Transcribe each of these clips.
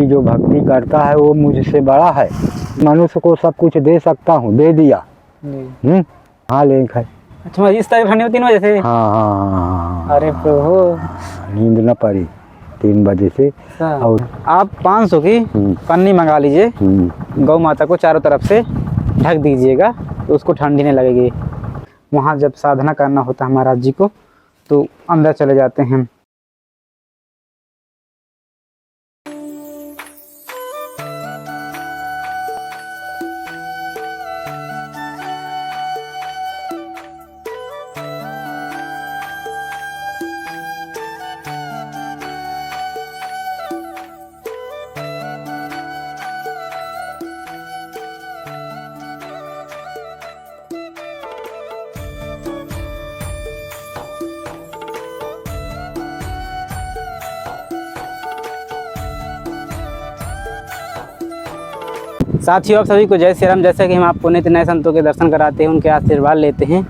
मेरी जो भक्ति करता है वो मुझसे बड़ा है। मनुष्य को सब कुछ दे सकता हूँ, दे दिया। हाँ लेख है। अच्छा, इस तरह ठंडी 3 बजे से? हाँ। अरे प्रभु, नींद न पड़ी 3 बजे से। और आप 500 की पन्नी मंगा लीजिए, गौ माता को चारों तरफ से ढक दीजिएगा तो उसको ठंडी नहीं लगेगी। वहाँ जब साधना करना होता है महाराज जी को तो अंदर चले जाते हैं। साथियों, आप सभी को जय श्री राम। जैसा कि हम आपको नित्य नए संतों के दर्शन कराते हैं, उनके आशीर्वाद लेते हैं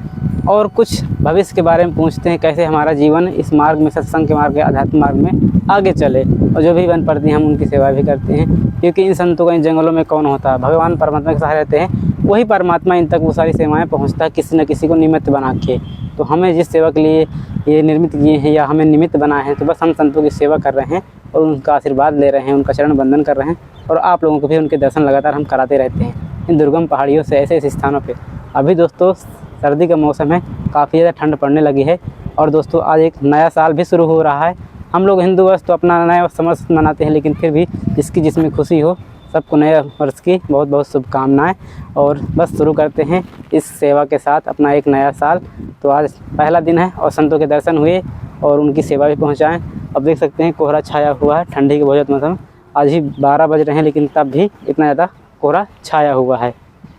और कुछ भविष्य के बारे में पूछते हैं, कैसे हमारा जीवन इस मार्ग में, सत्संग के मार्ग के, आध्यात्म मार्ग में आगे चले। और जो भी बन पड़ती हैं हम उनकी सेवा भी करते हैं, क्योंकि इन संतों का इन जंगलों में कौन होता है, भगवान परमात्मा के सहारे रहते हैं, वही परमात्मा इन तक वो सारी सेवाएँ पहुँचता है किसी न किसी को निमित्त बना के। तो हमें जिस सेवा के लिए ये निर्मित किए हैं या हमें निमित्त बनाए हैं, तो बस हम संतों की सेवा कर रहे हैं और उनका आशीर्वाद ले रहे हैं, उनका चरण बंदन कर रहे हैं और आप लोगों को भी उनके दर्शन लगातार हम कराते रहते हैं इन दुर्गम पहाड़ियों से, ऐसे ऐसे स्थानों पे। अभी दोस्तों सर्दी का मौसम है, काफ़ी ज़्यादा ठंड पड़ने लगी है और दोस्तों आज एक नया साल भी शुरू हो रहा है। हम लोग हिंदू वर्ष तो अपना नया वर्ष मनाते हैं, लेकिन फिर भी जिसमें खुशी हो, सबको नए वर्ष की बहुत बहुत शुभकामनाएं। और बस शुरू करते हैं इस सेवा के साथ अपना एक नया साल। तो आज पहला दिन है और संतों के दर्शन हुए और उनकी सेवा भी पहुंचाएं। अब देख सकते हैं कोहरा छाया हुआ है, ठंडी के बहुत ज़्यादा मौसम, आज ही 12 बज रहे हैं लेकिन तब भी इतना ज़्यादा कोहरा छाया हुआ है।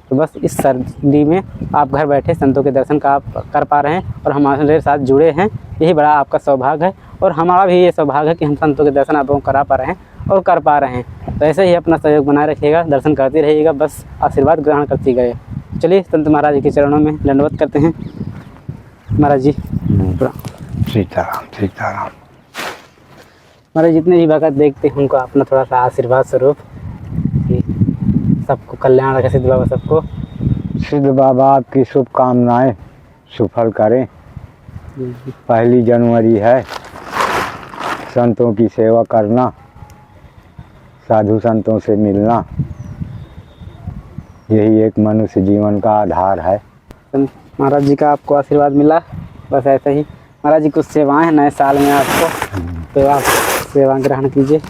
तो बस इस सर्दी में आप घर बैठे संतों के दर्शन कर पा रहे हैं और हमारे साथ जुड़े हैं, यही बड़ा आपका सौभाग्य है। और हमारा भी ये सौभाग्य है कि हम संतों के दर्शन आप लोगों को करा पा रहे हैं और कर पा रहे हैं। तो ऐसे ही अपना सहयोग बनाए रखिएगा, दर्शन करते रहिएगा, बस आशीर्वाद ग्रहण करते गए। चलिए संत महाराज जी के चरणों में दंडवत करते हैं। महाराज जी सीताराम सीताराम। महाराज जितने भी भगत देखते हैं उनको अपना थोड़ा सा आशीर्वाद स्वरूप कि सबको कल्याण रखे, सिद्ध बाबा सबको। सिद्ध बाबा आपकी शुभकामनाएं सफल करें। 1 जनवरी है, संतों की सेवा करना, साधु संतों से मिलना, यही एक मनुष्य जीवन का आधार है। महाराज जी का आपको आशीर्वाद मिला, बस ऐसा ही। महाराज जी कुछ सेवाएं हैं नए साल में आपको, तो आप सेवा ग्रहण कीजिए।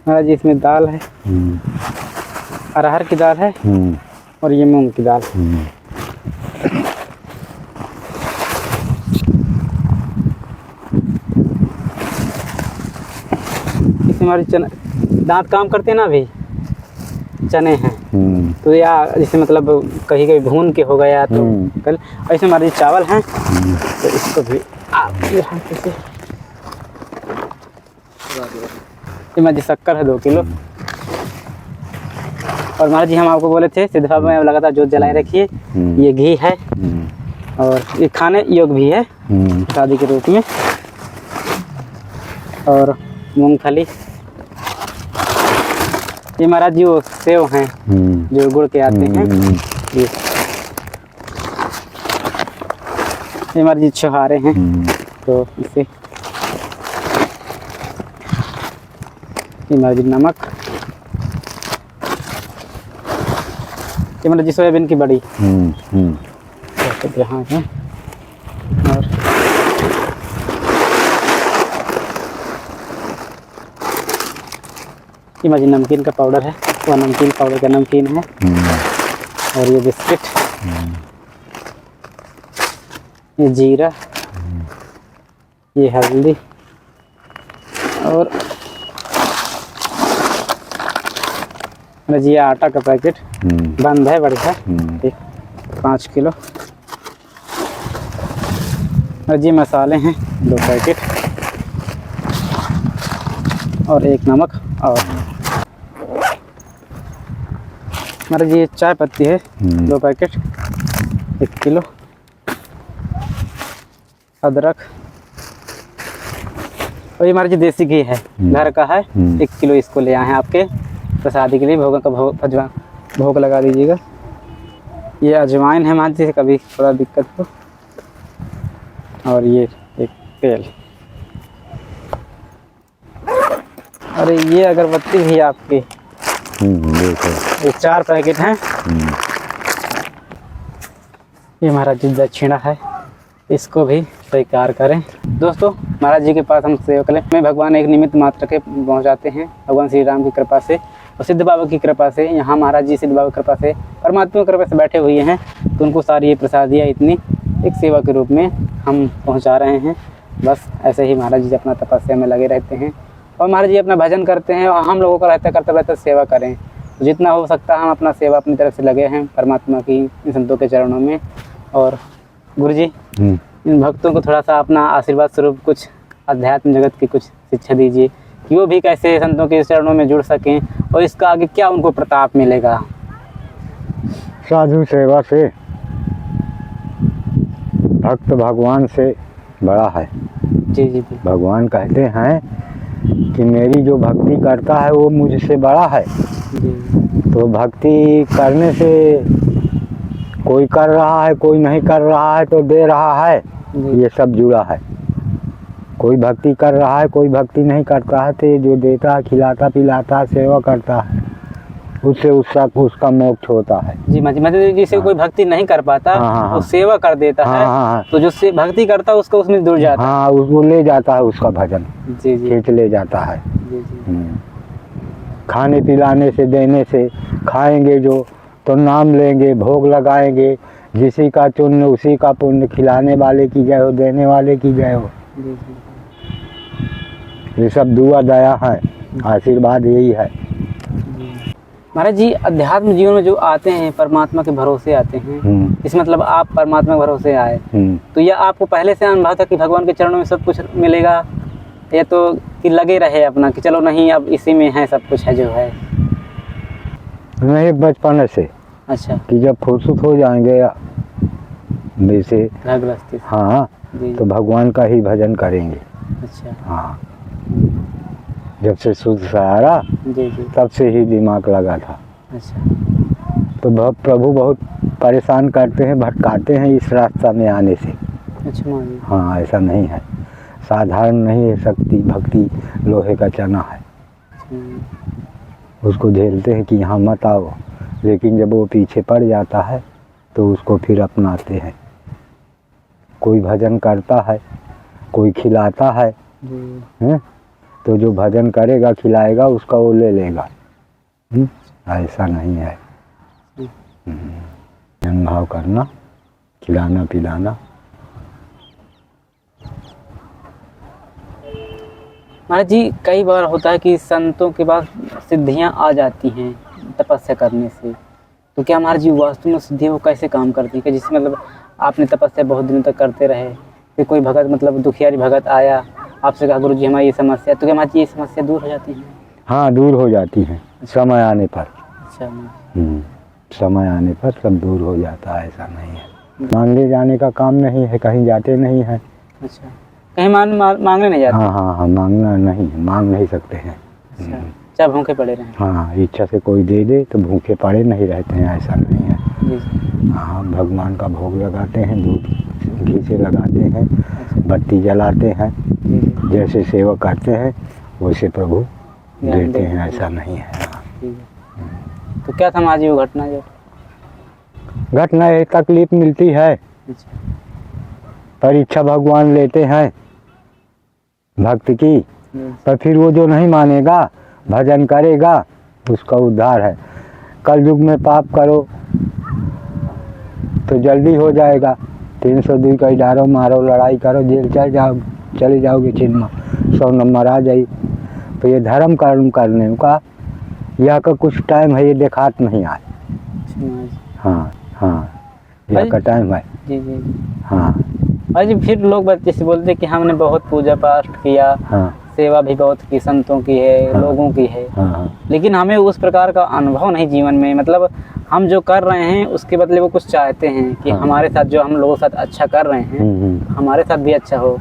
महाराज जी इसमें दाल है, अरहर की दाल है और ये मूंग की दाल। इसमें हमारी दांत काम करते हैं ना, अभी चने हैं तो या जैसे मतलब कहीं कहीं भून के हो गया तो कल ऐसे हमारे चावल हैं तो इसको भी यहाँ से हमारी शक्कर है 2 किलो। और महाराज जी हम आपको बोले थे सिद्ध बाबा में लगातार जोत जलाए रखिए। ये घी है और ये खाने योग भी है शादी के रूप में। और मूंगफली, ये महाराज जी वो सेव हैं जो गुड़ के आते हैं। ये महाराज जी छुहारे हैं, तो इसे ये महाराज जी नमक, ये महाराज जी सोयाबीन की बड़ी यहाँ है। और ये महाराज जी नमकीन का पाउडर है, वह नमकीन पाउडर का नमकीन है। और ये बिस्किट, ये जीरा, ये हल्दी और जी आटा का पैकेट बंद है बढ़िया, 5 किलो। और जी मसाले हैं 2 पैकेट और 1 नमक। और हमारा जी चाय पत्ती है 2 पैकेट 1 किलो अदरक, और ये हमारा जो देसी घी है घर का है, 1 किलो इसको ले आए हैं आपके प्रसादी के लिए। भोग का भोग लगा दीजिएगा। ये अजवाइन है मान से कभी थोड़ा दिक्कत हो, और ये एक तेल, अरे ये अगरबत्ती भी आपकी, देखो ये 4 पैकेट हैं। ये हमारा जो दक्षिणा है इसको भी स्वीकार करें। दोस्तों महाराज जी के पास हम सेवा करें में भगवान एक निमित्त मात्र के पहुंचाते हैं भगवान श्री राम की कृपा से और सिद्ध बाबा की कृपा से। यहाँ महाराज जी सिद्ध बाबा की कृपा से परमात्मा की कृपा से बैठे हुए हैं, तो उनको सारी ये प्रसादियाँ इतनी एक सेवा के रूप में हम पहुँचा रहे हैं। बस ऐसे ही महाराज जी अपना तपस्या में लगे रहते हैं और महाराज जी अपना भजन करते हैं और हम लोगों का रहता करते रहते सेवा करें। तो जितना हो सकता है हम अपना सेवा अपनी तरफ से लगे हैं परमात्मा की संतों के चरणों में। और गुरु जी इन भक्तों को थोड़ा सा अपना आशीर्वाद स्वरूप कुछ अध्यात्म जगत की कुछ शिक्षा दीजिए कि वो भी कैसे संतों के चरणों में जुड़ सकें और इसका आगे क्या उनको प्रताप मिलेगा। साधु सेवा से भक्त भगवान से बड़ा है। जी जी बिल्कुल। भगवान कहते हैं कि मेरी जो भक्ति करता है वो मुझसे बड़ा है। जी तो भक्ति करने से कोई कर रहा है कोई नहीं कर रहा है तो दे रहा है, जी ये सब जुड़ा है। कोई भक्ति कर रहा है कोई भक्ति नहीं करता है, तो ये जो देता है खिलाता पिलाता है सेवा करता है उससे उसका मोक्ष होता है। जी मतलब जिसे कोई भक्ति नहीं कर पाता हाँ। वो सेवा कर देता है। हाँ। तो जो से भक्ति करता है उसको उसमें जुड़ जाता है। हाँ उसको ले जाता है, उसका भजन जी जी खींच ले जाता है। जी जी खाने पिलाने से देने से खाएंगे जो तो नाम लेंगे भोग लगाएंगे, जिसी का चुन्न उसी का पुण्य, खिलाने वाले की जय हो देने वाले की जय हो। जी जी ये सब दुआ दया है, आशीर्वाद यही है। महाराज जी अध्यात्म जीवन में जो आते हैं परमात्मा के भरोसे आते हैं, इस मतलब आप परमात्मा के भरोसे आए तो यह आपको पहले से अनुभव था कि भगवान के चरणों में सब कुछ मिलेगा, या तो कि लगे रहे अपना कि चलो नहीं अब इसी में है सब कुछ है जो है? नहीं बचपन से। अच्छा। कि जब फुर्सत हो जाएंगे वैसे घर गृहस्थी से। हाँ जी तो भगवान का ही भजन करेंगे। अच्छा। हाँ जब से शुद्ध सहारा जी जी तब से ही दिमाग लगा था। अच्छा। तो प्रभु बहुत परेशान करते हैं भटकाते हैं इस रास्ता में आने से। अच्छा माँ जी। हाँ ऐसा नहीं है, साधारण नहीं है, शक्ति भक्ति लोहे का चना है। उसको झेलते हैं कि यहाँ मत आओ, लेकिन जब वो पीछे पड़ जाता है तो उसको फिर अपनाते हैं। कोई भजन करता है कोई खिलाता है, तो जो भजन करेगा खिलाएगा उसका वो ले लेगा। ऐसा नहीं है। भाव करना खिलाना पिलाना। महाराज जी कई बार होता है कि संतों के पास सिद्धियां आ जाती हैं तपस्या करने से, तो क्या महाराज जी वास्तु में सिद्धि वो कैसे काम करती है? कि जिससे मतलब आपने तपस्या बहुत दिनों तक करते रहे, फिर कोई भगत मतलब दुखियारी भगत आया आपसे कहा गुरु जी हमारी ये समस्या, तो क्या महाराज जी ये समस्या दूर हो जाती है? हाँ दूर हो जाती है समय आने पर। अच्छा। समय आने पर सब दूर हो जाता है, ऐसा नहीं है। मांगने जाने का काम नहीं है, कहीं जाते नहीं है। अच्छा कहीं मांगने नहीं जाते? हाँ मांगना नहीं, मांग नहीं सकते हैं। अच्छा चाहे भूखे पड़े रहें। हाँ इच्छा से कोई दे दे तो भूखे पड़े नहीं रहते हैं, ऐसा नहीं है। जी। हाँ भगवान का भोग लगाते हैं, दूध घी से लगाते हैं, बत्ती जलाते हैं, जैसे सेवा करते हैं वैसे प्रभु देते हैं, ऐसा नहीं है। तो क्या था आज वो घटना? जो घटना है तकलीफ मिलती है, परीक्षा भगवान लेते हैं भक्त की, पर फिर वो जो नहीं मानेगा भजन करेगा उसका उद्धार है। कल युग में पाप करो तो जल्दी हो जाएगा, 302 का डारो मारो लड़ाई करो जेल चले जाओगे चिन्ह 100 नंबर आ जाए। तो ये धर्म कर्म करने का यह का कुछ टाइम है, ये देखात नहीं आए। हाँ यह का टाइम है। जी जी हाँ अजी फिर लोग जैसे बोलते कि हमने बहुत पूजा पाठ किया, हाँ सेवा भी बहुत की संतों की है, हाँ। लोगों की है, हाँ हाँ लेकिन हमें उस प्रकार का अनुभव नहीं जीवन में, मतलब हम जो कर रहे हैं उसके बदले वो कुछ चाहते हैं कि हाँ। हमारे साथ जो हम लोगों के साथ अच्छा कर रहे हैं हमारे साथ भी अच्छा हो।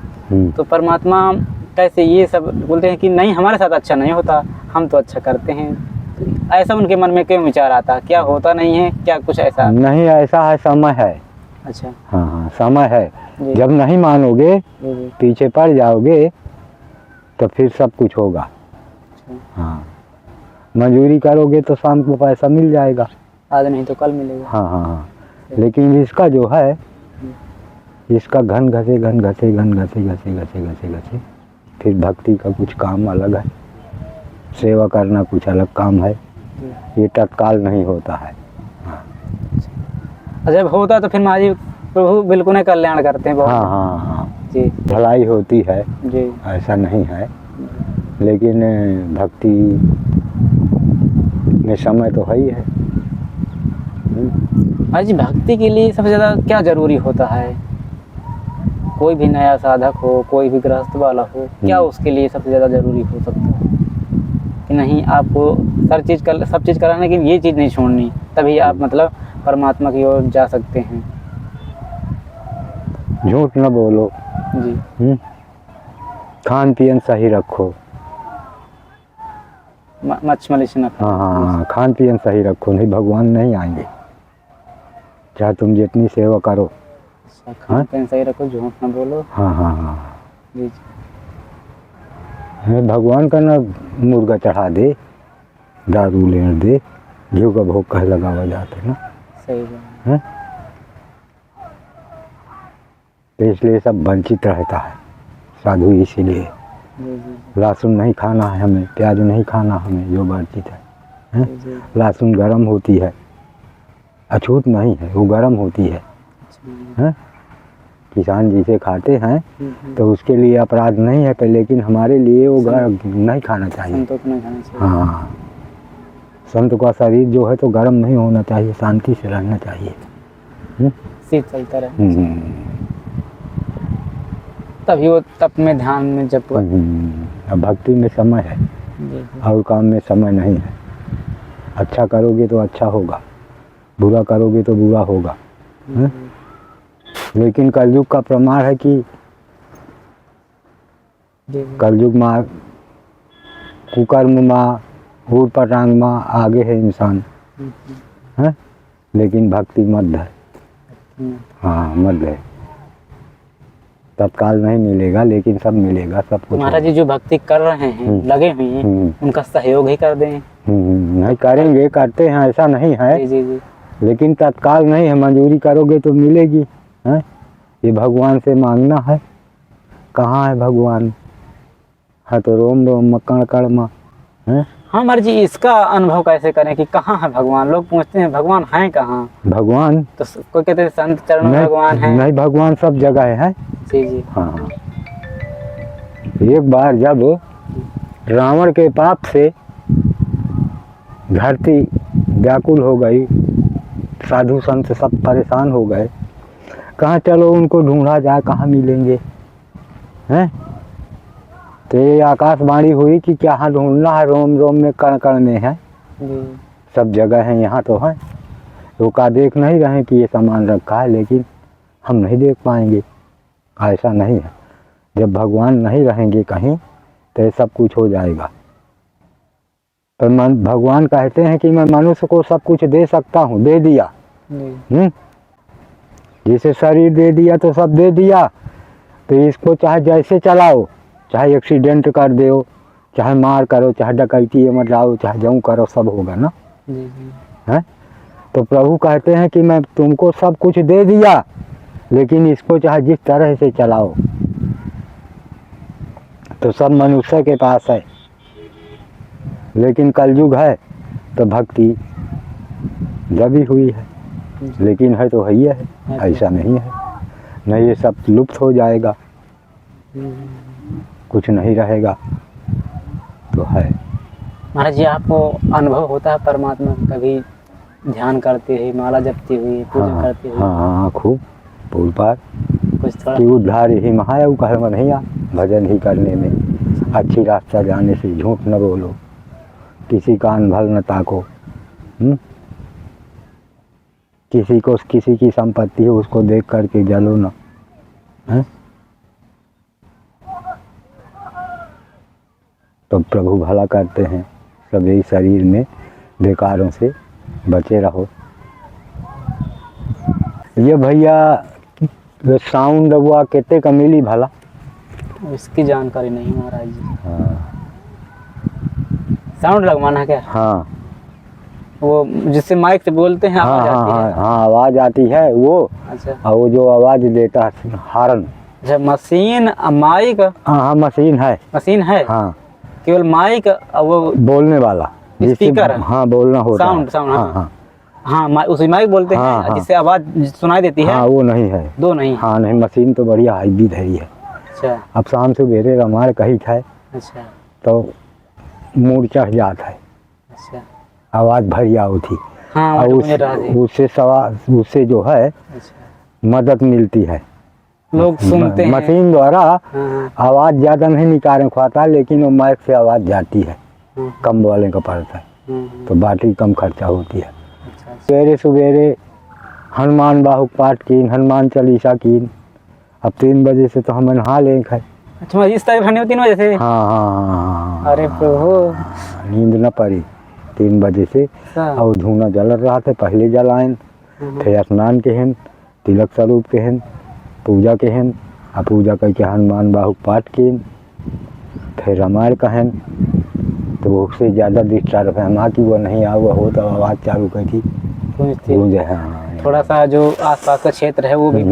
तो परमात्मा कैसे ये सब बोलते हैं कि नहीं हमारे साथ अच्छा नहीं होता, हम तो अच्छा करते हैं। तो ऐसा उनके मन में क्यों विचार आता, क्या होता नहीं है क्या कुछ ऐसा? नहीं, ऐसा है, समय है। अच्छा हाँ हाँ, समय है। जी जब नहीं मानोगे, जी जी। पीछे पड़ जाओगे, तो फिर सब कुछ होगा। अच्छा, हाँ, मजदूरी करोगे तो शाम को पैसा मिल जाएगा। आज नहीं तो कल मिलेगा। हाँ हाँ हाँ, लेकिन इसका जो है, इसका घन घसे घन घसे घन घसे घसे घसे घसे घसे फिर भक्ति का कुछ काम अलग है, सेवा करना कुछ अलग काम है। ये तत्काल नहीं होता है। जब होता तो फिर महाराज प्रभु बिल्कुल ही कल्याण करते हैं बहुत। हाँ हाँ हाँ, जी भलाई होती है, जी ऐसा नहीं है, लेकिन भक्ति में समय तो है ही है। महाराज जी, भक्ति के लिए सबसे ज़्यादा क्या जरूरी होता है? कोई भी नया साधक हो, कोई भी गृहस्थ वाला हो, क्या उसके लिए सबसे ज़्यादा जरूरी हो सकता है कि नहीं आपको सब चीज़ कराने की ये चीज़ नहीं छोड़नी, तभी आप मतलब परमात्मा की ओर जा सकते हैं? झूठ न बोलो, जी। खान पियन सही रखो। मच मलिष्य न हाँ हाँ हाँ, खान पियन सही रखो, नहीं भगवान नहीं आएंगे, चाहे तुम जितनी सेवा करो। खान पीन सही रखो, झूठ न बोलो। हाँ हाँ हाँ, जी जी। भगवान का ना मुर्गा चढ़ा दे, दारू लेने दे, घी का भोग कह लगावा जाते ना। सही बात है, तो इसलिए सब वंचित रहता है साधु। इसीलिए जी जी लहसुन नहीं खाना है हमें, प्याज नहीं खाना हमें, जो वंचित है। जी जी। लहसुन गर्म होती है, अछूत नहीं है, वो गर्म होती है। हैं? किसान जिसे खाते हैं तो उसके लिए अपराध नहीं है, लेकिन हमारे लिए वो नहीं खाना चाहिए। संतों को नहीं खाना चाहिए। हाँ, संत का शरीर जो है तो गर्म नहीं होना चाहिए, शांति से रहना चाहिए। चलता रहे, तभी वो तप में ध्यान में जब अब भक्ति में समय है और काम में समय नहीं है। अच्छा करोगे तो अच्छा होगा, बुरा करोगे तो बुरा होगा। लेकिन कलयुग का प्रमाण है कि कलयुग में कुकर्म में, भूत पटांग में आगे है इंसान है, लेकिन भक्ति मध्य है। हाँ, मध्य है। तत्काल नहीं मिलेगा, लेकिन सब मिलेगा, सब कुछ। महाराज जी जो भक्ति कर रहे हैं, लगे हुए हैं, उनका सहयोग ही कर दें। नहीं करेंगे, करते हैं, ऐसा नहीं है। जी जी जी। लेकिन तत्काल नहीं है, मंजूरी करोगे तो मिलेगी। है, ये भगवान से मांगना है। कहाँ है भगवान? है तो रोम रोम मक्कड़ कड़मा है। हाँ महाराज जी, इसका अनुभव कैसे करें कि कहाँ है भगवान? लोग पूछते हैं भगवान है कहाँ? भगवान तो कोई कहते हैं संत चरणों में भगवान है। नहीं, भगवान सब जगह है। जी जी। हाँ, एक बार जब रावण के पाप से धरती व्याकुल हो गई, साधु संत सब परेशान हो गए, कहाँ चलो उनको ढूंढा जाए, कहाँ मिलेंगे हैं? तो ये आकाशवाणी हुई कि क्या ढूंढना है, रोम रोम में कण कण में है, सब जगह है, यहाँ तो है। वो का देख नहीं रहे कि ये सामान रखा है, लेकिन हम नहीं देख पाएंगे। ऐसा नहीं है, जब भगवान नहीं रहेंगे कहीं तो ये सब कुछ हो जाएगा। पर भगवान कहते हैं कि मैं मनुष्य को सब कुछ दे सकता हूँ, दे दिया। जैसे शरीर दे दिया तो सब दे दिया, तो इसको चाहे जैसे चलाओ, चाहे एक्सीडेंट कर दो, चाहे मार करो, चाहे डकैती मचाओ, चाहे जऊँ करो, सब होगा ना। है, तो प्रभु कहते हैं कि मैं तुमको सब कुछ दे दिया, लेकिन इसको चाहे जिस तरह से चलाओ। तो सब मनुष्य के पास है, लेकिन कलयुग है तो भक्ति दबी हुई है, लेकिन है तो है ही है, ऐसा नहीं है। नहीं, ये सब लुप्त हो जाएगा, कुछ नहीं रहेगा, तो है। महाराज जी आपको अनुभव होता है परमात्मा कभी ध्यान करते हुए, माला जपते हुए, पूजा करते हुए? हाँ, खूब पूल पार कुछ थोड़ा कि उद्धार ही महाया कहवा नहीं आ, भजन ही करने में अच्छी रास्ता जाने से झूठ न बोलो, किसी का अनभल न ताको। किसी को किसी की संपत्ति है उसको देख करके जलो ना। है तो प्रभु भला करते हैं। सब यही शरीर में बेकारों से बचे रहो। ये भैया साउंड हुआ कितने का मिली भला? इसकी जानकारी नहीं महाराज जी। हाँ साउंड लगवाना क्या? हाँ वो जिससे माइक से बोलते हैं हाँ आवाज हाँ आती है। हाँ आवाज आती है वो। अच्छा और वो जो आवाज देता है हारन। अच्छा मशीन माइक। हाँ मशीन है। मशीन है हाँ केवल माइक वो बोलने वाला स्पीकर। हाँ बोलना होता है। साउंड हाँ हाँ हाँ उसी माइक बोलते हैं। हाँ, हाँ। जिससे आवाज सुनाई देती है। हाँ वो नहीं है। दो नहीं। हाँ नहीं मशीन तो बढ़िया हाईवी धरी है। अच्छा अब शाम से बेरे रमाड़ कही था अच्छा तो मूड चढ़ जाता है, अच्छा आवाज भरिया होती। हाँ और मुझे राज है। उससे सवाल उससे जो है अच्छा मदद मिलती है। लोग सुनते हैं। मशीन द्वारा हाँ, आवाज ज्यादा नहीं निकाल पाता, लेकिन वो माइक से आवाज जाती है। हाँ, कम वाले का पड़ता है तो बैटरी कम खर्चा होती है। अच्छा सवेरे सवेरे हनुमान बाहुक पाठ कीन, हनुमान चालीसा कीन। अब 3 बजे से तो हम नहा लें है। अच्छा इस तरह ठंडी होती 3 बजे से। हाँ हाँ हाँ अरे प्रभु नींद न पड़ी 3 बजे से। हाँ, और धूना जल रहा था, पहले जलाएं, फिर स्नान केहन, तिलक स्वरूप केहन, पूजा केहन, आ पूजा करके हनुमान बाहुक पाठ केन, फिर रामायण कहन। तो उससे ज़्यादा डिस्टर्ब है हम कि वो नहीं आ हुआ हो तो आवाज़ चालू की गूंज है। हाँ थोड़ा सा जो आसपास का क्षेत्र है वो भी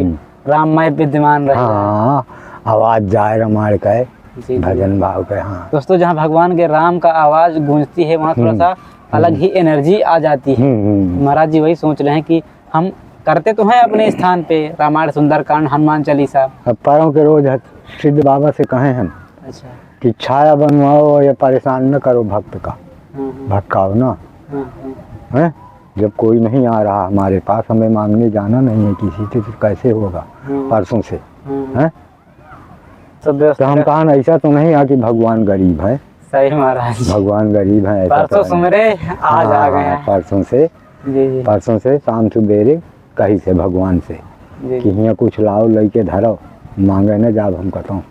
राममय विद्यमान रहे। हाँ आवाज़ जाए रामायण का जी, भजन भाव का। हाँ दोस्तों जहाँ भगवान के राम का आवाज गूंजती है वहाँ थोड़ा सा अलग ही एनर्जी आ जाती है। महाराज जी वही सोच रहे हैं कि हम करते तो हैं अपने स्थान पे रामायण, सुंदरकांड, हनुमान चालीसा। अब पैरों के रोज सिद्ध बाबा से कहें हम अच्छा कि छाया बनवाओ या परेशान न करो भक्त का, भटकाओ ना। है जब कोई नहीं आ रहा हमारे पास, हमें मांगने जाना नहीं है किसी से, तो कैसे होगा परसों से? हैं तो हम कहा ऐसा तो नहीं है कि भगवान गरीब है। सही महाराज भगवान गरीब है ऐसा परसों सुमरे आज आ गए हैं। परसों से जी परसों से शाम सवेरे कहीं से भगवान से जी कि यहाँ कुछ लाओ लेके धरो, मांगे न जाब हम कहता हूँ।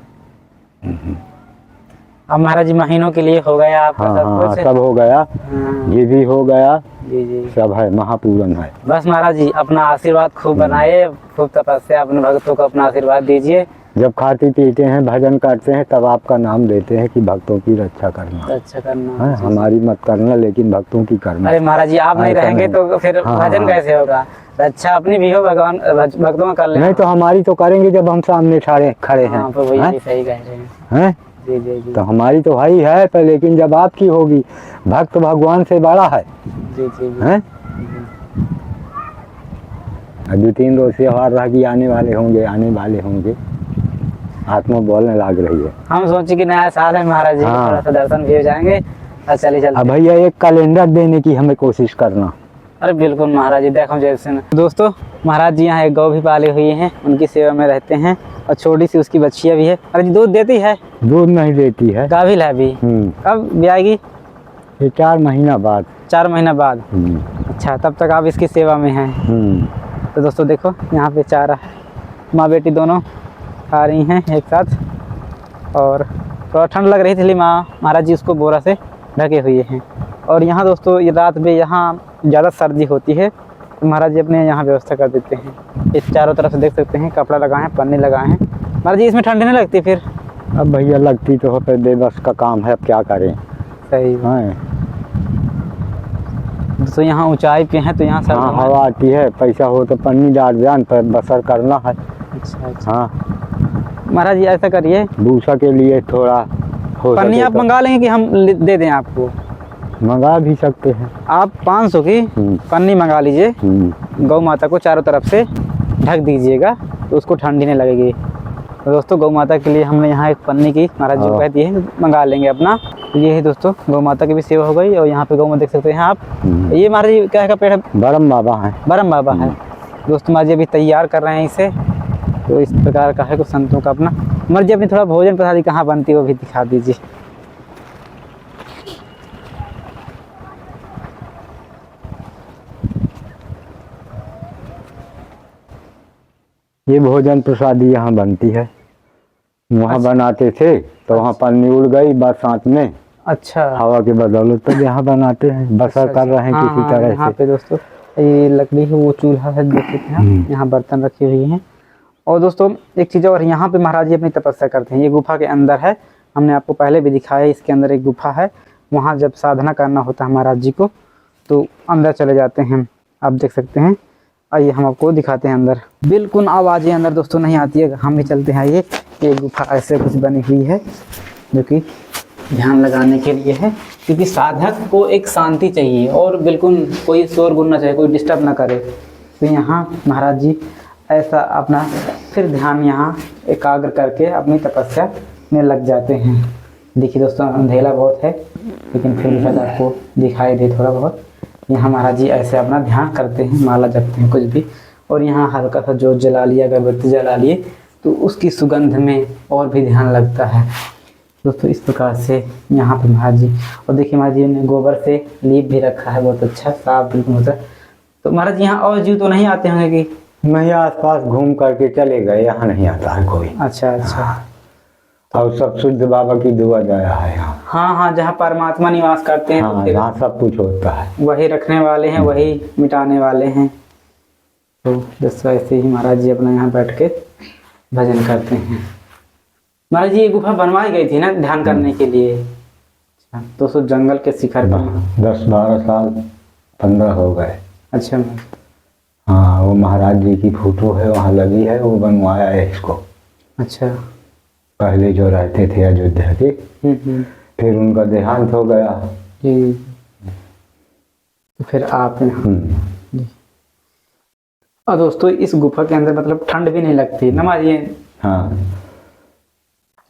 अब महाराज जी महीनों के लिए हो गया आपका हाँ सब हाँ कुछ? सब हो गया, ये भी हो गया, जी जी सब है, महापूरन है। बस महाराज जी अपना आशीर्वाद खूब बनाए, खूब तपस्या अपने भक्तों को अपना आशीर्वाद दीजिए। जब खाते पीते हैं भजन करते हैं तब आपका नाम लेते हैं कि भक्तों की रक्षा करना। अच्छा करना है हमारी मत करना, लेकिन भक्तों की करना। अरे महाराज जी आप नहीं रहेंगे तो फिर भजन कैसे होगा? रक्षा अपनी भी हो, भगवान भक्तों का कर लेना। नहीं तो हमारी तो करेंगे जब हम सामने खड़े हैं। हाँ तो वही सही कह रहे हैं। जी जी जी तो हमारी तो भाई है पर, लेकिन जब आपकी होगी, भक्त भगवान से बड़ा है। जी जी हैं 2-3 रोज त्योहार रह गई, आने वाले होंगे। आत्मा बोलने लग रही है। हम सोचे कि नया साल है महाराज जी, थोड़ा सा दर्शन भी हो जाएंगे और चले चलते। अब भैया एक कैलेंडर देने की हमें कोशिश करना। अरे बिल्कुल महाराज जी, देखो जैसे ना दोस्तों, महाराज जी यहाँ एक गौ भी पाले हुई हैं, उनकी सेवा में रहते हैं और छोटी सी उसकी बच्चियाँ भी है। अरे जी दूध देती है? दूध नहीं देती है, गाभिन है अभी। कब भी आएगी? ये 4 महीना बाद। 4 महीना बाद। अच्छा तब तक आप इसकी सेवा में हैं। तो दोस्तों देखो यहाँ पे चारा माँ बेटी दोनों खा रही हैं एक साथ, और थोड़ा ठंड लग रही थी इसलिए महाराज जी उसको बोरा से ढके हुए हैं। और यहाँ दोस्तों ये रात में यहाँ ज़्यादा सर्दी होती है तो महाराज जी अपने यहाँ व्यवस्था कर देते हैं। इस चारों तरफ से देख सकते हैं कपड़ा लगाए हैं, पन्नी लगाए हैं। महाराज जी इसमें ठंडी नहीं लगती फिर? अब भैया लगती तो है, बेबस का काम है, अब क्या करें। सही है। तो यहाँ ऊंचाई पे है तो यहाँ सब हवा आती है, पैसा हो तो पन्नी डाल जान पर बसर करना है। अच्छा हाँ महाराज जी ऐसा करिए, भूसा के लिए थोड़ा हो पन्नी आप मंगा लेंगे कि हम दे दें आपको? मंगा भी सकते हैं। आप 500 की पन्नी मंगा लीजिए, गौ माता को चारों तरफ से ढक दीजिएगा तो उसको ठंडी नहीं लगेगी। तो दोस्तों गौ माता के लिए हमने यहाँ एक पन्नी की महाराज जी को कह दी है, मंगा लेंगे अपना। तो ये है दोस्तों गौ माता की भी सेवा हो गई। और यहाँ पे गौ माता देख सकते हैं आप, ये महाराज जी क्या का पेड़ है? बरम बाबा है। बरम बाबा है दोस्तों। महाराज जी अभी तैयार कर रहे हैं इसे, तो इस प्रकार का है कुछ संतों का अपना। महाराज जी अपनी थोड़ा भोजन प्रसादी कहाँ बनती है वो भी दिखा दीजिए। ये भोजन प्रसादी यहाँ बनती है, वहाँ अच्छा। बनाते थे तो वहाँ पन्नी उड़ गई बरसात में, अच्छा हवा के बदौलत तो यहाँ बनाते हैं, बसर कर रहे हैं हाँ, किसी हाँ, तरह यहाँ से। पे दोस्तों ये लकड़ी है, वो चूल्हा है जैसे कि यहाँ बर्तन रखे हुए हैं। और दोस्तों एक चीज़ और, यहाँ पे महाराज जी अपनी तपस्या करते हैं। ये गुफा के अंदर है, हमने आपको पहले भी दिखाया है, इसके अंदर एक गुफा है। वहाँ जब साधना करना होता है महाराज जी को तो अंदर चले जाते हैं, आप देख सकते हैं। आइए हम आपको दिखाते हैं अंदर। बिल्कुल आवाज़ें अंदर दोस्तों नहीं आती है, हम भी चलते हैं। ये गुफा ऐसे कुछ बनी हुई है जो कि ध्यान लगाने के लिए है, क्योंकि साधक को एक शांति चाहिए और बिल्कुल कोई शोरगुल ना चाहिए, कोई डिस्टर्ब ना करे। तो यहाँ महाराज जी ऐसा अपना फिर ध्यान यहाँ एकाग्र करके अपनी तपस्या में लग जाते हैं। देखिए दोस्तों अंधेरा बहुत है, लेकिन फिर भी शायद आपको दिखाई दे थोड़ा बहुत। यहाँ महाराज जी ऐसे अपना ध्यान करते हैं, माला जपते हैं कुछ भी, और यहाँ हल्का सा जोत जला लिया, अगरबत्ती जला लिए, तो उसकी सुगंध में और भी ध्यान लगता है दोस्तों। इस प्रकार से यहाँ पे महाराज जी, और देखिए महाराज जी ने गोबर से लीप भी रखा है, बहुत अच्छा साफ बिल्कुल होता है। तो महाराज यहाँ और जीव तो नहीं आते होंगे कि? नहीं, आसपास घूम करके चले गए, यहाँ नहीं आता है कोई। अच्छा अच्छा। और सब शुद्ध बाबा की दुआ जाया है यहाँ। हाँ हाँ, जहाँ परमात्मा निवास करते हैं, हाँ, तो यहाँ सब कुछ होता है, वही रखने वाले हैं, वही मिटाने वाले हैं। तो दोस्तों ऐसे ही महाराज जी अपना यहाँ बैठ के भजन करते हैं। महाराज जी ये गुफा बनवाई गई थी ना ध्यान करने के लिए? अच्छा, दोस्तों जंगल के शिखर पर 10-12 साल 15 हो गए। अच्छा। हाँ, वो महाराज जी की फोटो है वहाँ लगी है, वो बनवाया है इसको। अच्छा। पहले जो रहते थे अयोध्या के, फिर उनका देहांत हो गया जी, तो फिर आप जी। और दोस्तों इस गुफा के अंदर मतलब ठंड भी नहीं लगती ना महाराज जी? हाँ,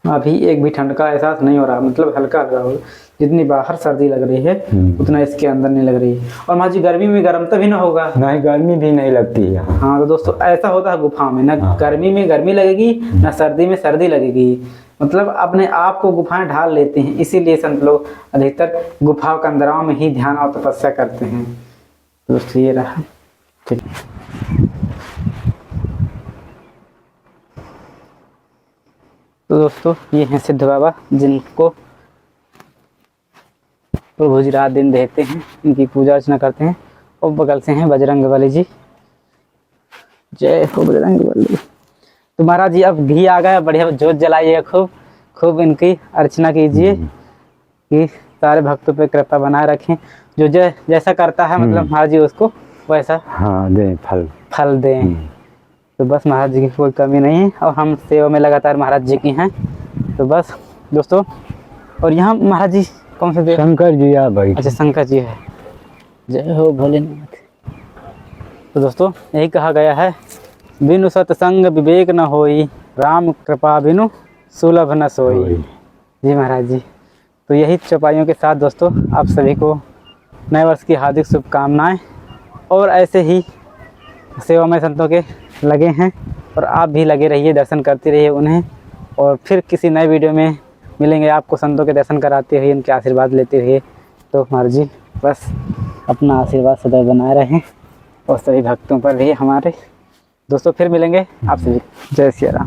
अभी एक भी ठंड का एहसास नहीं हो रहा, मतलब हल्का हल्का हो। जितनी बाहर सर्दी लग रही है उतना इसके अंदर नहीं लग रही है। और महाराज जी गर्मी में गर्म तभी ना होगा? नहीं, गर्मी भी नहीं लगती है। हाँ, तो दोस्तों ऐसा होता है गुफा में, ना गर्मी में गर्मी लगेगी, ना सर्दी में सर्दी लगेगी। मतलब अपने आप को गुफाएं ढाल लेते हैं, इसीलिए संत लोग अधिकतर गुफाओं के अंदरों में ही ध्यान और तपस्या करते हैं। दोस्तों ये रहा। तो दोस्तों ये हैं सिद्ध बाबा, जिनको प्रभु जी रात दिन देखते हैं, इनकी पूजा अर्चना करते हैं। और बगल से हैं बजरंगबली जी, जय हो बजरंगबली। तो महाराज जी अब घी आ गया, बढ़िया जोत जलाइए, खूब खूब इनकी अर्चना कीजिए कि सारे भक्तों पे कृपा बनाए रखें। जो जैसा करता है मतलब महाराज जी उसको वैसा हाँ दें, फल दें। तो बस महाराज जी की कोई कमी नहीं है, और हम सेवा में लगातार महाराज जी की हैं। तो बस दोस्तों, और यहाँ महाराज जी कौन से देव? शंकर जी आ भाई। अच्छा, शंकर जी है, जय हो भोलेनाथ। तो दोस्तों यही कहा गया है, बिनु सत्संग विवेक न होई, राम कृपा बिनु सुलभ न सोई। जी महाराज जी। तो यही चौपाइयों के साथ दोस्तों आप सभी को नए वर्ष की हार्दिक शुभकामनाएं, और ऐसे ही सेवा में संतों के लगे हैं, और आप भी लगे रहिए, दर्शन करते रहिए उन्हें। और फिर किसी नए वीडियो में मिलेंगे, आपको संतों के दर्शन कराते हुए उनके आशीर्वाद लेते रहिए। तो महाराज जी बस अपना आशीर्वाद सदैव बनाए रहें, और सभी भक्तों पर भी हमारे। दोस्तों फिर मिलेंगे आप सभी। जय सिया राम।